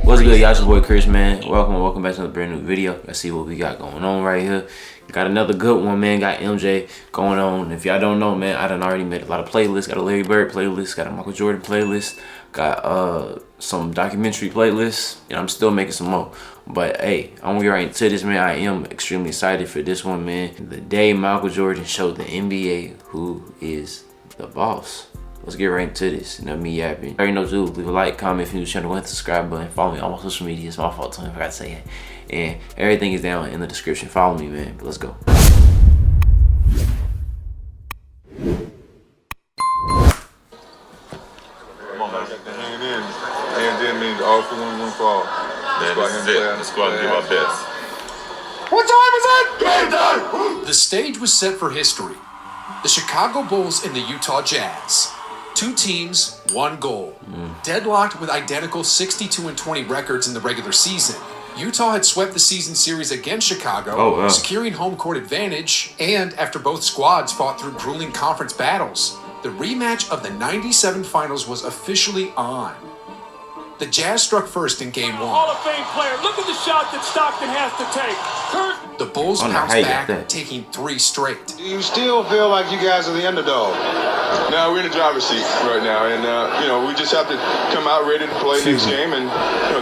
What's good, y'all? It's your boy Chris, man. Welcome back to another brand new video. Let's see what we got going on right here. Got another good one, man. Got MJ going on. If y'all don't know, man, I done already made a lot of playlists. Got a Larry Bird playlist, got a Michael Jordan playlist, got some documentary playlists, and I'm still making some more. But hey, I'm gonna get right into this, man. I am extremely excited for this one, man. The day Michael Jordan showed the NBA who is the boss. Let's get right into this. You know, me yapping. Already know too. Leave a like, comment if you're new to the channel. Go ahead and subscribe button. Follow me on all my social media. It's my fault, Tony. I forgot to say it. And everything is down in the description. Follow me, man. But let's go. Come on, man. Hanging in. Hanging in means all for one fall. Man, this is it. Let's go out and give our best. What time is it? Game time! The stage was set for history. The Chicago Bulls and the Utah Jazz. Two teams, one goal. Deadlocked with identical 62-20 records in the regular season. Utah had swept the season series against Chicago, securing home court advantage, and after both squads fought through grueling conference battles, the rematch of the '97 finals was officially on. The Jazz struck first in Game 1. Hall of Fame player, look at the shot that Stockton has to take. The Bulls bounced back, taking 3 straight. Do you still feel like you guys are the underdog? No, we're in the driver's seat right now, and we just have to come out ready to play next game and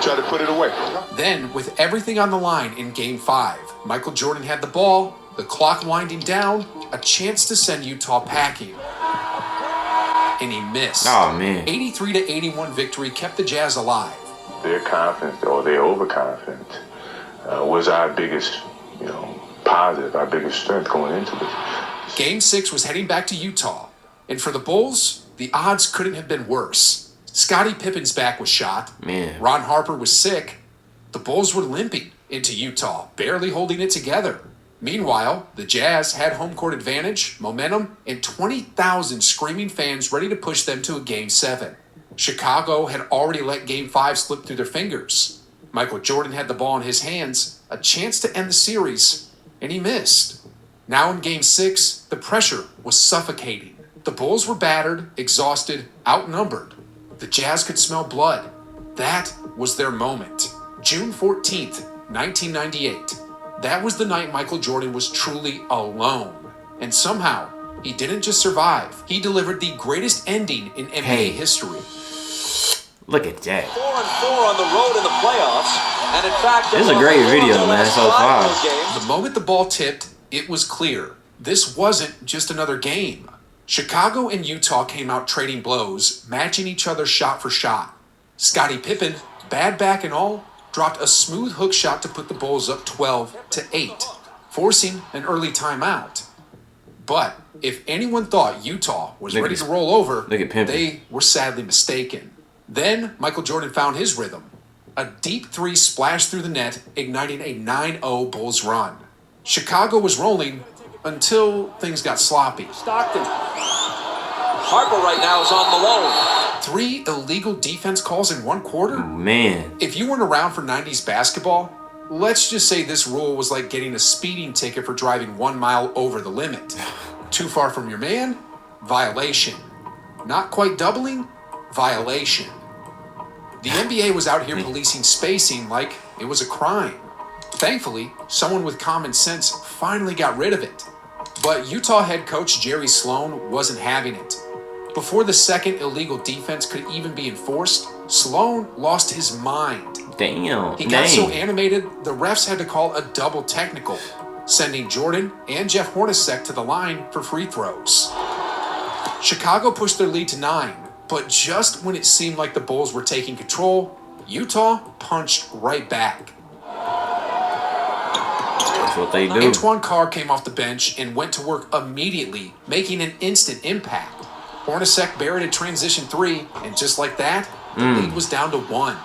try to put it away. Then, with everything on the line in Game 5, Michael Jordan had the ball, the clock winding down, a chance to send Utah packing. And he missed. Oh, man. 83-81 victory kept the Jazz alive. Their confidence, or their overconfidence, was our biggest, positive, our biggest strength going into this. Game 6 was heading back to Utah. And for the Bulls, the odds couldn't have been worse. Scottie Pippen's back was shot. Man. Ron Harper was sick. The Bulls were limping into Utah, barely holding it together. Meanwhile, the Jazz had home court advantage, momentum, and 20,000 screaming fans ready to push them to a Game 7. Chicago had already let Game 5 slip through their fingers. Michael Jordan had the ball in his hands, a chance to end the series, and he missed. Now in Game 6, the pressure was suffocating. The Bulls were battered, exhausted, outnumbered. The Jazz could smell blood. That was their moment. June 14th, 1998. That was the night Michael Jordan was truly alone. And somehow, he didn't just survive. He delivered the greatest ending in NBA history. Look at that. 4-4 on the road in the playoffs. And in fact, this is a great video, man, so far. The moment the ball tipped, it was clear. This wasn't just another game. Chicago and Utah came out trading blows, matching each other shot for shot. Scottie Pippen, bad back and all, dropped a smooth hook shot to put the Bulls up 12-8, forcing an early timeout. But if anyone thought Utah was ready to roll over, they were sadly mistaken. Then Michael Jordan found his rhythm. A deep 3 splashed through the net, igniting a 9-0 Bulls run. Chicago was rolling until things got sloppy. Stockton. Harper right now is on Malone. 3 illegal defense calls in 1 quarter? Man. If you weren't around for 90s basketball, let's just say this rule was like getting a speeding ticket for driving 1 mile over the limit. Too far from your man? Violation. Not quite doubling? Violation. The NBA was out here policing spacing like it was a crime. Thankfully, someone with common sense finally got rid of it. But Utah head coach Jerry Sloan wasn't having it. Before the second illegal defense could even be enforced, Sloan lost his mind. Damn. He got so animated, the refs had to call a double technical, sending Jordan and Jeff Hornacek to the line for free throws. Chicago pushed their lead to 9, but just when it seemed like the Bulls were taking control, Utah punched right back. That's what they do. Antoine Carr came off the bench and went to work immediately, making an instant impact. Hornacek buried a transition 3, and just like that, the lead was down to 1.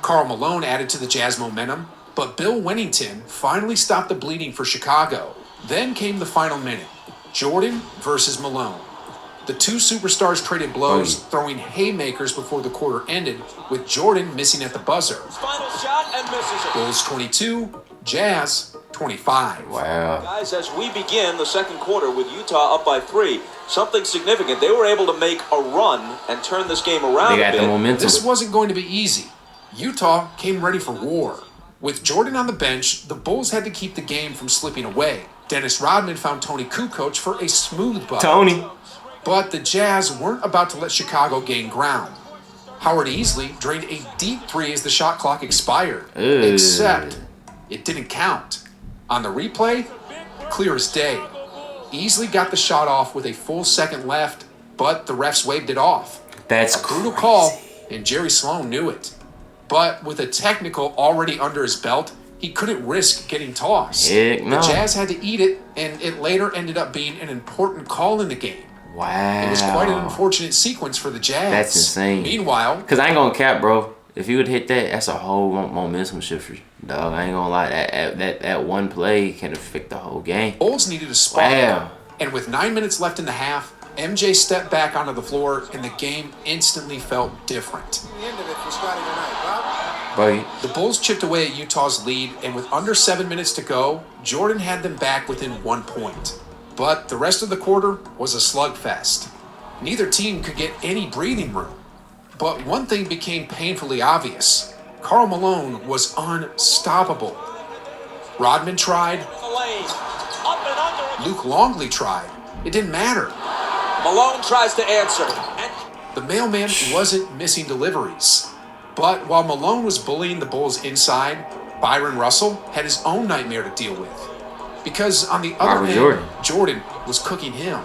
Karl Malone added to the Jazz momentum, but Bill Wennington finally stopped the bleeding for Chicago. Then came the final minute, Jordan versus Malone. The 2 superstars traded blows, throwing haymakers before the quarter ended, with Jordan missing at the buzzer. Final shot and misses it. Bulls 22, Jazz 25. Wow. Guys, as we begin the second quarter with Utah up by 3, something significant. They were able to make a run and turn this game around They got a bit. the momentum. This wasn't going to be easy. Utah came ready for war. With Jordan on the bench, the Bulls had to keep the game from slipping away. Dennis Rodman found Tony Kukoc for a smooth bucket. Tony. But the Jazz weren't about to let Chicago gain ground. Howard Easley drained a deep three as the shot clock expired. Except it didn't count. On the replay, clear as day. Easley got the shot off with a full second left, but the refs waved it off. That's a brutal call, and Jerry Sloan knew it. But with a technical already under his belt, he couldn't risk getting tossed. Heck no. The Jazz had to eat it, and it later ended up being an important call in the game. Wow. It was quite an unfortunate sequence for the Jazz. That's insane. Meanwhile, because I ain't gonna cap, bro. If you would hit that, that's a whole momentum shifter, dog. I ain't gonna lie. That one play can affect the whole game. Bulls needed a spot. Wow. And with 9 minutes left in the half, MJ stepped back onto the floor, and the game instantly felt different. Bro, The Bulls chipped away at Utah's lead, and with under 7 minutes to go, Jordan had them back within 1 point. But the rest of the quarter was a slugfest. Neither team could get any breathing room. But one thing became painfully obvious. Karl Malone was unstoppable. Rodman tried. Luke Longley tried. It didn't matter. Malone tries to answer. The mailman wasn't missing deliveries. But while Malone was bullying the Bulls inside, Byron Russell had his own nightmare to deal with. Because on the other hand, Jordan was cooking him.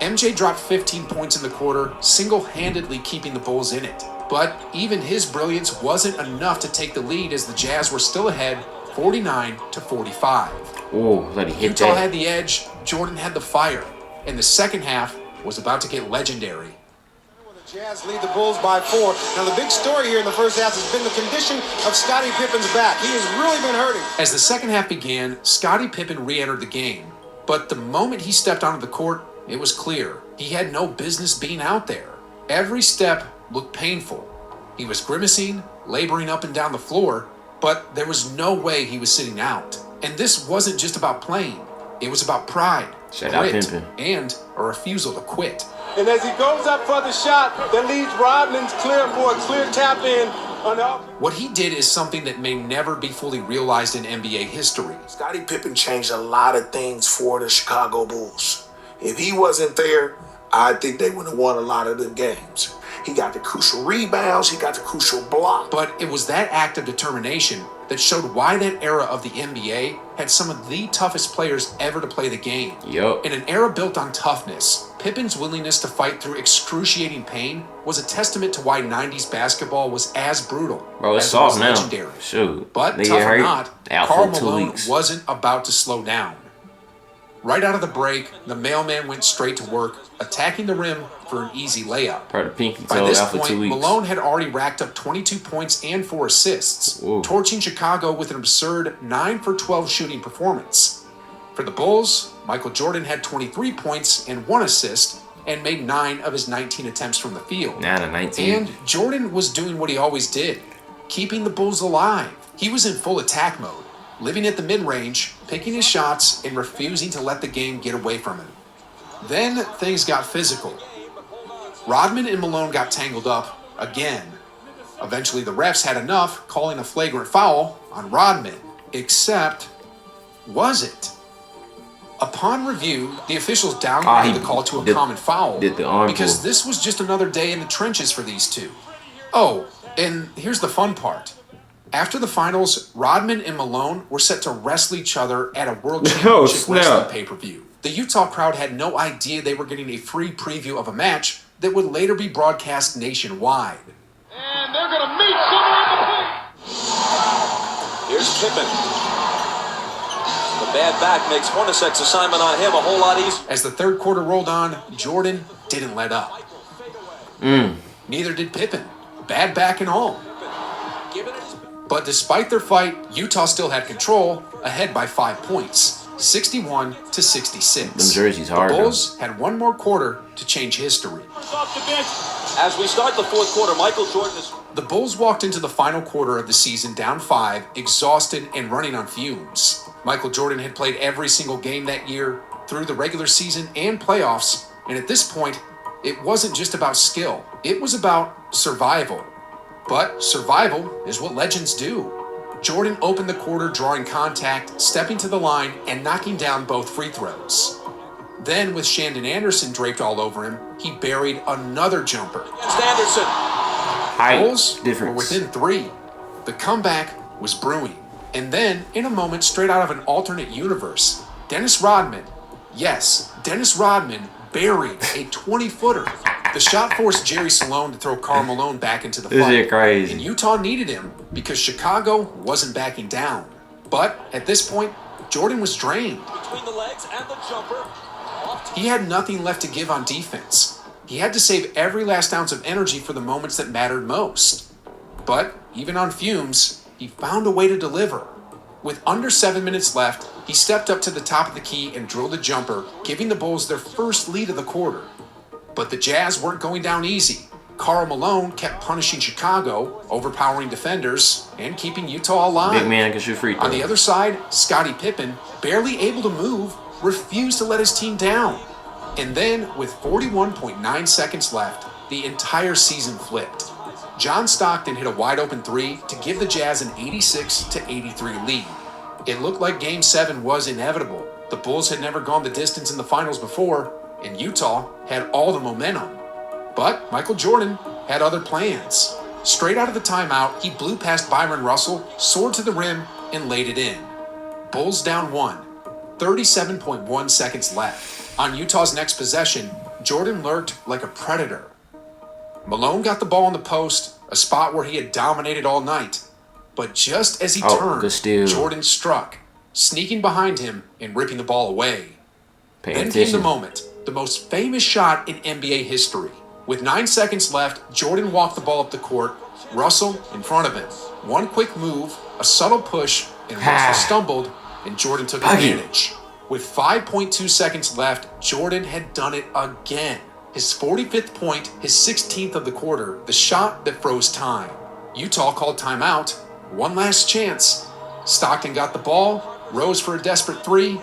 MJ dropped 15 points in the quarter, single-handedly keeping the Bulls in it. But even his brilliance wasn't enough to take the lead as the Jazz were still ahead, 49-45. oh, let he hit Utah that. had the edge, Jordan had the fire, and the second half was about to get legendary. The Jazz lead the Bulls by 4. Now the big story here in the first half has been the condition of Scottie Pippen's back. He has really been hurting. As the second half began, Scottie Pippen re-entered the game. But the moment he stepped onto the court, it was clear he had no business being out there. Every step looked painful. He was grimacing, laboring up and down the floor, but there was no way he was sitting out. And this wasn't just about playing. It was about pride, Shout out grit, Pippen. and a refusal to quit. And as he goes up for the shot, that leaves Rodman's clear for a clear tap in on the What he did is something that may never be fully realized in NBA history. Scottie Pippen changed a lot of things for the Chicago Bulls. If he wasn't there, I think they would have won a lot of the games. He got the crucial rebounds, he got the crucial block. But it was that act of determination that showed why that era of the NBA had some of the toughest players ever to play the game. Yup. In an era built on toughness, Pippen's willingness to fight through excruciating pain was a testament to why 90s basketball was as brutal Bro, it's as it was soft now. legendary. Shoot. But They tough get or hurt, not, out Karl for 2 Malone weeks. wasn't about to slow down. Right out of the break, the mailman went straight to work, attacking the rim for an easy layup. Part of pinky By toe this out for 2 point, weeks. Malone had already racked up 22 points and 4 assists, Ooh. torching Chicago with an absurd 9 for 12 shooting performance. For the Bulls, Michael Jordan had 23 points and 1 assist and made 9 of his 19 attempts from the field. 9 of 19. And Jordan was doing what he always did, keeping the Bulls alive. He was in full attack mode, living at the mid-range, picking his shots, and refusing to let the game get away from him. Then things got physical. Rodman and Malone got tangled up again. Eventually the refs had enough, calling a flagrant foul on Rodman. Except, was it? Upon review, the officials downgraded the call to a common foul did the arm because pull. this was just another day in the trenches for these two. Oh, and here's the fun part. After the finals, Rodman and Malone were set to wrestle each other at a World Championship snap. Wrestling pay-per-view. The Utah crowd had no idea they were getting a free preview of a match that would later be broadcast nationwide. And they're going to meet somewhere in between. Here's Pippen. The bad back makes Hornacek's assignment on him a whole lot easier. As the third quarter rolled on, Jordan didn't let up. Neither did Pippen. Bad back and all. But despite their fight, Utah still had control, ahead by 5 points, 61-66. Them jerseys hard, The Bulls had one more quarter to change history. As we start the fourth quarter, Michael Jordan is... The Bulls walked into the final quarter of the season down 5, exhausted and running on fumes. Michael Jordan had played every single game that year, through the regular season and playoffs, and at this point, it wasn't just about skill. It was about survival. But survival is what legends do. Jordan opened the quarter drawing contact, stepping to the line, and knocking down both free throws. Then, with Shandon Anderson draped all over him, he buried another jumper. Against Anderson. Bulls were difference. within 3. The comeback was brewing. And then, in a moment straight out of an alternate universe, Dennis Rodman, yes, Dennis Rodman buried a 20-footer. The shot forced Jerry Salone to throw Karl Malone back into the This fight. is crazy. And Utah needed him because Chicago wasn't backing down. But at this point, Jordan was drained. Between the legs and the jumper. He had nothing left to give on defense. He had to save every last ounce of energy for the moments that mattered most. But even on fumes, he found a way to deliver. With under 7 minutes left, he stepped up to the top of the key and drilled a jumper, giving the Bulls their first lead of the quarter. But the Jazz weren't going down easy. Karl Malone kept punishing Chicago, overpowering defenders, and keeping Utah alive. Big man can shoot free throws. On the other side, Scottie Pippen, barely able to move, refused to let his team down. And then, with 41.9 seconds left, the entire season flipped. John Stockton hit a wide-open 3 to give the Jazz an 86-83 lead. It looked like Game 7 was inevitable. The Bulls had never gone the distance in the finals before, and Utah had all the momentum. But Michael Jordan had other plans. Straight out of the timeout, he blew past Byron Russell, soared to the rim, and laid it in. Bulls down 1. 37.1 seconds left. On Utah's next possession, Jordan lurked like a predator. Malone got the ball in the post, a spot where he had dominated all night. But just as he good steal. turned, Jordan struck, sneaking behind him and ripping the ball away. Pay Then came the attention. moment, the most famous shot in NBA history. With 9 seconds left, Jordan walked the ball up the court, Russell in front of him. One quick move, a subtle push, and Russell stumbled, and Jordan took advantage. With 5.2 seconds left, Jordan had done it again. His 45th point, his 16th of the quarter, the shot that froze time. Utah called timeout. One last chance. Stockton got the ball, rose for a desperate 3,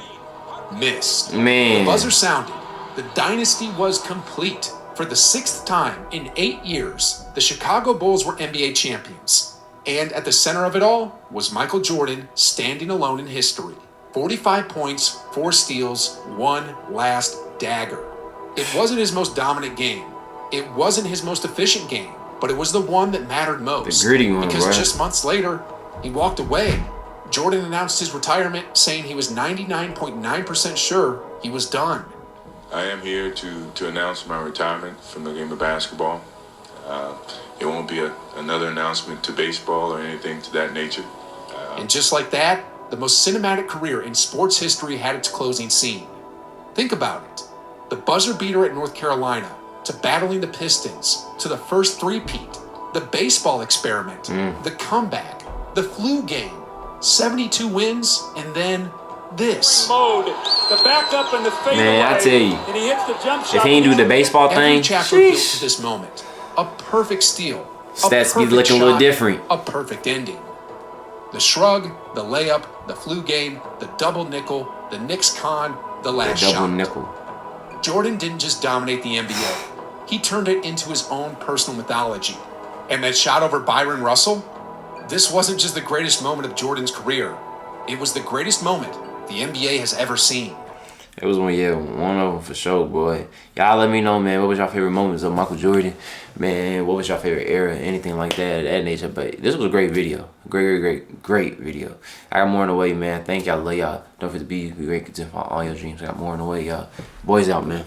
missed. Man. The buzzer sounded. The dynasty was complete. For the 6th time in 8 years, the Chicago Bulls were NBA champions. And at the center of it all was Michael Jordan standing alone in history. 45 points, 4 steals, 1 last dagger. It wasn't his most dominant game. It wasn't his most efficient game, but it was the one that mattered most. The gritty one, because right? just months later, he walked away. Jordan announced his retirement, saying he was 99.9% sure he was done. I am here to announce my retirement from the game of basketball. It won't be another announcement to baseball or anything to that nature. And just like that, the most cinematic career in sports history had its closing scene. Think about it. The buzzer beater at North Carolina, to battling the Pistons, to the first three-peat, the baseball experiment, the comeback, the flu game, 72 wins, and then this. Mode, the backup and the fadeaway. Man, I tell you, and he hits the jump shot. if he ain't do the baseball Every thing, chapter built to sheesh, this moment. A perfect steal. a stats be perfect looking a little shot, different. A perfect ending. The shrug, the layup, the flu game, the double nickel, the Knicks con, the last Double shot. nickel. Jordan didn't just dominate the NBA. He turned it into his own personal mythology. And that shot over Byron Russell? This wasn't just the greatest moment of Jordan's career. It was the greatest moment the NBA has ever seen. It was one of them for sure, boy. Y'all let me know, man, what was your favorite moments of Michael Jordan? Man, what was your favorite era? Anything like that nature. But this was a great video. Great video. I got more on the way, man. Thank y'all. Love y'all. Don't forget to be great content for all your dreams. I got more on the way, y'all. Boys out, man.